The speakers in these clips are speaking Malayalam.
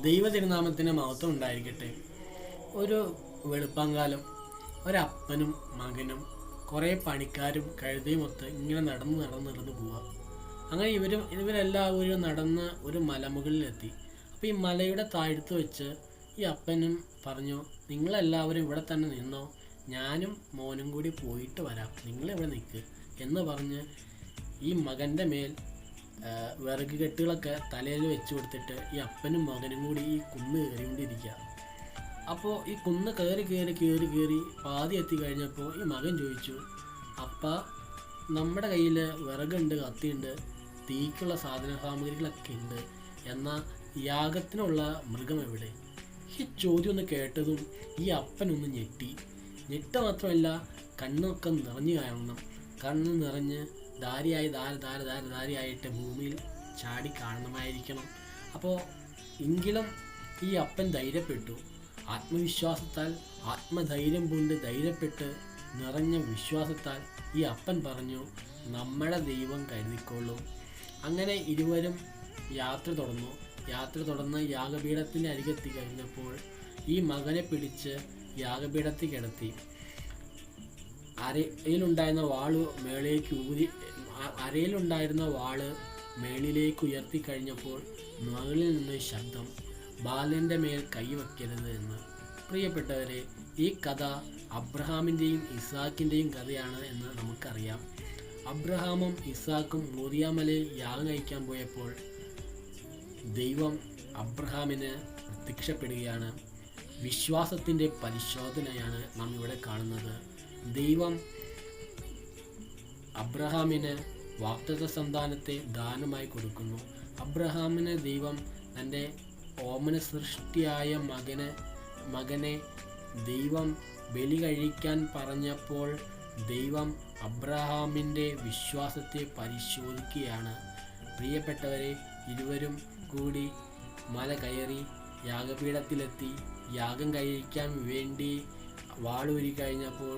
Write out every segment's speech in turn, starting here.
ദൈവ തിരുനാമത്തിന് മഹത്വം ഉണ്ടായിരിക്കട്ടെ. ഒരു വെളുപ്പാങ്കാലം ഒരപ്പനും മകനും കുറേ പണിക്കാരും കഴുതയുമൊത്ത് ഇങ്ങനെ നടന്ന് പോവുക. അങ്ങനെ ഇവരെല്ലാവരും നടന്ന് ഒരു മലമുകളിലെത്തി. അപ്പോൾ ഈ മലയുടെ താഴത്ത് വെച്ച് ഈ അപ്പനും പറഞ്ഞു, നിങ്ങളെല്ലാവരും ഇവിടെ തന്നെ നിന്നോ, ഞാനും മോനും കൂടി പോയിട്ട് വരാം, നിങ്ങളിവിടെ നിൽക്ക് എന്ന് പറഞ്ഞ് ഈ മകൻ്റെ മേൽ വിറക് കെട്ടുകളൊക്കെ തലയിൽ വെച്ച് കൊടുത്തിട്ട് ഈ അപ്പനും മകനും കൂടി ഈ കുന്ന് കയറിക്കൊണ്ടിരിക്കുക. അപ്പോൾ ഈ കുന്ന് കയറി പാതി എത്തി കഴിഞ്ഞപ്പോൾ ഈ മകൻ ചോദിച്ചു, അപ്പ നമ്മുടെ കയ്യിൽ വിറകുണ്ട്, കത്തിയുണ്ട്, തീക്കുള്ള സാധന സാമഗ്രികളൊക്കെ ഉണ്ട്, എന്നാൽ യാഗത്തിനുള്ള മൃഗം എവിടെ? ഈ ചോദ്യം ഒന്ന് കേട്ടതും ഈ അപ്പനൊന്ന് ഞെട്ട മാത്രമല്ല കണ്ണൊക്കെ നിറഞ്ഞു കാണണം. കണ്ണ് നിറഞ്ഞ് ധാരിയായിട്ട് ഭൂമിയിൽ ചാടി കാണണമായിരിക്കണം. അപ്പോൾ എങ്കിലും ഈ അപ്പൻ ധൈര്യപ്പെട്ടു. ആത്മവിശ്വാസത്താൽ ആത്മധൈര്യം കൊണ്ട് ധൈര്യപ്പെട്ട് നിറഞ്ഞ വിശ്വാസത്താൽ ഈ അപ്പൻ പറഞ്ഞു, നമ്മുടെ ദൈവം കരുതിക്കൊള്ളും. അങ്ങനെ ഇരുവരും യാത്ര തുടർന്ന് യാഗപീഠത്തിൻ്റെ അരികെത്തി കഴിഞ്ഞപ്പോൾ ഈ മകനെ പിടിച്ച് യാഗപീഠത്തിൽ കിടത്തി. അരയിലുണ്ടായിരുന്ന വാള് മേളിലേക്ക് ഉയർത്തി കഴിഞ്ഞപ്പോൾ മുകളിൽ നിന്ന് ശബ്ദം, ബാലൻ്റെ മേൽ കൈവയ്ക്കരുത് എന്ന്. പ്രിയപ്പെട്ടവരെ, ഈ കഥ അബ്രഹാമിൻ്റെയും ഇസാക്കിൻ്റെയും കഥയാണ് എന്ന് നമുക്കറിയാം. അബ്രഹാമും ഇസാക്കും മോറിയാമലയിൽ യാഗം കഴിക്കാൻ പോയപ്പോൾ ദൈവം അബ്രഹാമിന് പ്രത്യക്ഷപ്പെടുകയാണ്. വിശ്വാസത്തിൻ്റെ പരിശോധനയാണ് നാം ഇവിടെ കാണുന്നത്. ദൈവം അബ്രഹാമിന് വാഗ്ദത്ത സന്താനത്തെ ദാനമായി കൊടുക്കുന്നു. അബ്രഹാമിന് ദൈവം തൻ്റെ ഓമന സൃഷ്ടിയായ മകനെ ദൈവം ബലി കഴിക്കാൻ പറഞ്ഞപ്പോൾ ദൈവം അബ്രഹാമിൻ്റെ വിശ്വാസത്തെ പരിശോധിക്കുകയാണ്. പ്രിയപ്പെട്ടവരെ, ഇരുവരും കൂടി മല കയറി യാഗപീഠത്തിലെത്തി. യാഗം കഴിക്കാൻ വേണ്ടി വാളൂരി കഴിഞ്ഞപ്പോൾ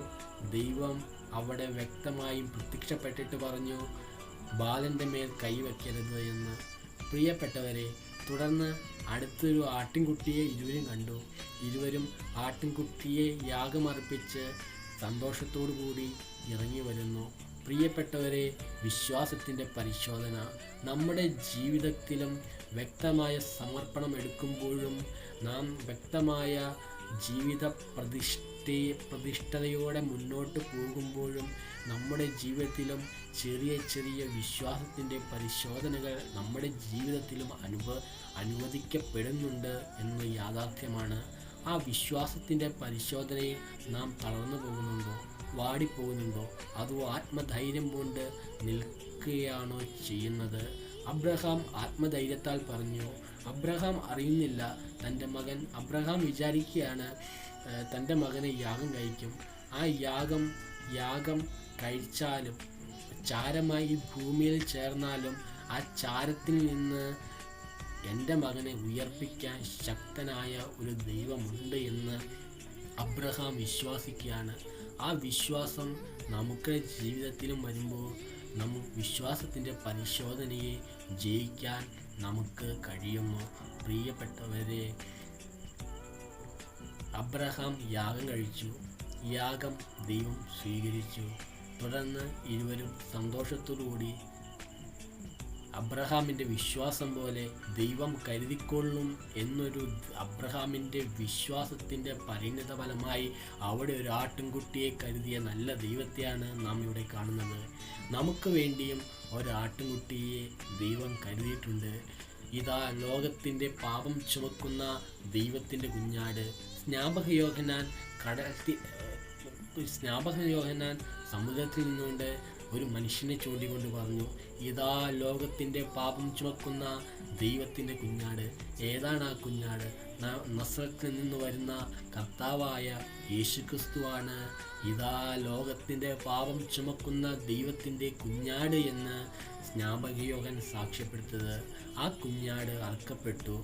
ദൈവം അവിടെ വ്യക്തമായും പ്രത്യക്ഷപ്പെട്ടിട്ട് പറഞ്ഞു, ബാലൻ്റെ മേൽ കൈവയ്ക്കരുത് എന്ന്. പ്രിയപ്പെട്ടവരെ, തുടർന്ന് അടുത്തൊരു ആട്ടിൻകുട്ടിയെ ഇരുവരും കണ്ടു. ഇരുവരും ആട്ടിൻകുട്ടിയെ യാഗമർപ്പിച്ച് സന്തോഷത്തോടു കൂടി ഇറങ്ങി വരുന്നു. പ്രിയപ്പെട്ടവരെ, വിശ്വാസത്തിൻ്റെ പരിശോധന നമ്മുടെ ജീവിതത്തിലും വ്യക്തമായ സമർപ്പണം എടുക്കുമ്പോഴും നാം വ്യക്തമായ ജീവിത പ്രതിഷ്ഠതയോടെ മുന്നോട്ട് പോകുമ്പോഴും നമ്മുടെ ജീവിതത്തിലും ചെറിയ വിശ്വാസത്തിൻ്റെ പരിശോധനകൾ നമ്മുടെ ജീവിതത്തിലും അനുവദിക്കപ്പെടുന്നുണ്ട് എന്ന് യാഥാർത്ഥ്യമാണ്. ആ വിശ്വാസത്തിൻ്റെ പരിശോധനയിൽ നാം തളർന്നു പോകുന്നുണ്ടോ, വാടിപ്പോകുന്നുണ്ടോ, അതോ ആത്മധൈര്യം കൊണ്ട് നിൽക്കുകയാണോ ചെയ്യുന്നത്? അബ്രഹാം ആത്മധൈര്യത്താൽ പറഞ്ഞു. അബ്രഹാം അറിയുന്നില്ല അബ്രഹാം വിചാരിക്കുകയാണ് തൻ്റെ മകനെ യാഗം കഴിക്കും. ആ യാഗം കഴിച്ചാലും ചാരമായി ഭൂമിയിൽ ചേർന്നാലും ആ ചാരത്തിൽ നിന്ന് എൻ്റെ മകനെ ഉയർപ്പിക്കാൻ ശക്തനായ ഒരു ദൈവമുണ്ട് എന്ന് അബ്രഹാം വിശ്വസിക്കുകയാണ്. ആ വിശ്വാസം നമുക്ക് ജീവിതത്തിലും വരുമ്പോൾ നമുക്ക് വിശ്വാസത്തിൻ്റെ പരിശോധനയെ ജയിക്കാൻ നമുക്ക് കഴിയുന്നു. പ്രിയപ്പെട്ടവരെ, അബ്രഹാം യാഗം കഴിച്ചു. യാഗം ദൈവം സ്വീകരിച്ചു. തുടർന്ന് ഇരുവരും സന്തോഷത്തോടുകൂടി അബ്രഹാമിൻ്റെ വിശ്വാസം പോലെ ദൈവം കരുതിക്കൊള്ളും എന്നൊരു അബ്രഹാമിൻ്റെ വിശ്വാസത്തിൻ്റെ പരിണിതഫലമായി അവിടെ ഒരു ആട്ടിൻകുട്ടിയെ കരുതിയ നല്ല ദൈവത്തെയാണ് നാം ഇവിടെ കാണുന്നത്. നമുക്ക് വേണ്ടിയും ഒരാട്ടിൻകുട്ടിയെ ദൈവം കരുതിയിട്ടുണ്ട്. ഇതാ ലോകത്തിൻ്റെ പാപം ചുമക്കുന്ന ദൈവത്തിൻ്റെ കുഞ്ഞാട്. സ്നാപക യോഹന്നാൻ സമുദ്രത്തിൽ നിന്നുകൊണ്ട് ഒരു മനുഷ്യനെ ചൂണ്ടിക്കൊണ്ട് പറഞ്ഞു, ഇതാ ലോകത്തിൻ്റെ പാപം ചുമക്കുന്ന ദൈവത്തിൻ്റെ കുഞ്ഞാട്. ഏതാണ് ആ കുഞ്ഞാട്? നസ്രത്തിൽ നിന്ന് വരുന്ന കർത്താവായ യേശുക്രിസ്തുവാണ്. ഇതാ ലോകത്തിൻ്റെ പാപം ചുമക്കുന്ന ദൈവത്തിൻ്റെ കുഞ്ഞാട് എന്ന് സ്നാപക യോഹന്നാൻ സാക്ഷ്യപ്പെടുത്തത്. ആ കുഞ്ഞാട് അറുക്കപ്പെട്ടു.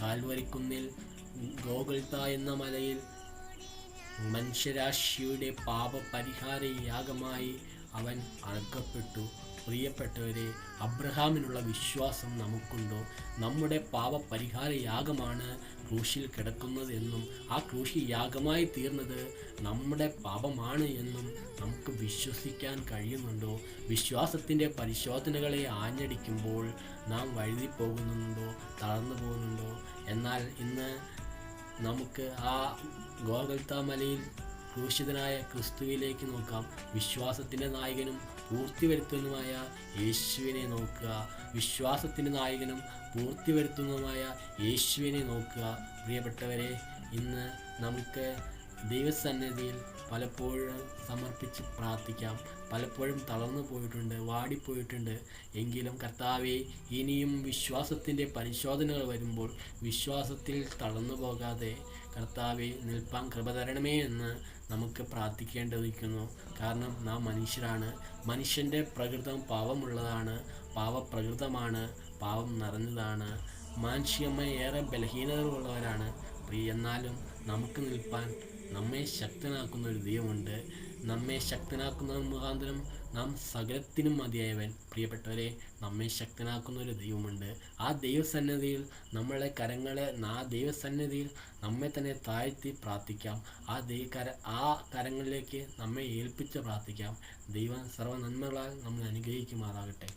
കാൽവരിക്കുന്നിൽ ഗോഗുൽത്ത എന്ന മലയിൽ മനുഷ്യരാശിയുടെ പാപപരിഹാര യാഗമായി അവൻ അറുക്കപ്പെട്ടു. പ്രിയപ്പെട്ടവരെ, അബ്രഹാമിനുള്ള വിശ്വാസം നമുക്കുണ്ടോ? നമ്മുടെ പാപപരിഹാര യാഗമാണ് ക്രൂശിൽ കിടക്കുന്നത് എന്നും ആ ക്രൂശിൽ യാഗമായി തീർന്നത് നമ്മുടെ പാപമാണ് എന്നും നമുക്ക് വിശ്വസിക്കാൻ കഴിയുന്നുണ്ടോ? വിശ്വാസത്തിൻ്റെ പരിശോധനകളെ ആഞ്ഞടിക്കുമ്പോൾ നാം വഴുതി പോകുന്നുണ്ടോ, തളർന്നു പോകുന്നുണ്ടോ? എന്നാൽ ഇന്ന് നമുക്ക് ആ ഗോൽഗൊഥാ മലയിൽ ക്രൂശിതനായ ക്രിസ്തുവിലേക്ക് നോക്കാം. വിശ്വാസത്തിൻ്റെ നായകനും പൂർത്തി വരുത്തുന്നതുമായ യേശുവിനെ നോക്കുക. വിശ്വാസത്തിൻ്റെ നായകനും പൂർത്തി വരുത്തുന്നതുമായ യേശുവിനെ നോക്കുക. പ്രിയപ്പെട്ടവരെ, ഇന്ന് നമുക്ക് ദൈവസന്നിധിയിൽ പലപ്പോഴും സമർപ്പിച്ച് പ്രാർത്ഥിക്കാം. പലപ്പോഴും തളർന്നു പോയിട്ടുണ്ട്, വാടിപ്പോയിട്ടുണ്ട്. എങ്കിലും കർത്താവേ, ഇനിയും വിശ്വാസത്തിൻ്റെ പരിശോധനകൾ വരുമ്പോൾ വിശ്വാസത്തിൽ തളർന്നു പോകാതെ കർത്താവെ നിൽപ്പാൻ കൃപ തരണമേ എന്ന് നമുക്ക് പ്രാർത്ഥിക്കേണ്ടിയിരിക്കുന്നു. കാരണം നാം മനുഷ്യരാണ്. മനുഷ്യൻ്റെ പ്രകൃതം പാവമുള്ളതാണ്, പാവപ്രകൃതമാണ്, പാവം നിറഞ്ഞതാണ്. മാനുഷികമായി ഏറെ ബലഹീനതകളുള്ളവരാണ്. എന്നാലും നമുക്ക് നിൽപ്പാൻ നമ്മെ ശക്തനാക്കുന്ന ഒരു ദൈവമുണ്ട്. നമ്മെ ശക്തനാക്കുന്ന മുഖാന്തരം നാം സകലത്തിനും മതിയായവൻ. പ്രിയപ്പെട്ടവരെ, നമ്മെ ശക്തനാക്കുന്ന ഒരു ദൈവമുണ്ട്. ആ ദൈവസന്നിധിയിൽ ആ ദൈവസന്നിധിയിൽ നമ്മെ തന്നെ താഴ്ത്തി പ്രാർത്ഥിക്കാം. ആ കരങ്ങളിലേക്ക് നമ്മെ ഏൽപ്പിച്ച് പ്രാർത്ഥിക്കാം. ദൈവം സർവ്വ നന്മകളാൽ നമ്മെ അനുഗ്രഹിക്കുമാറാകട്ടെ.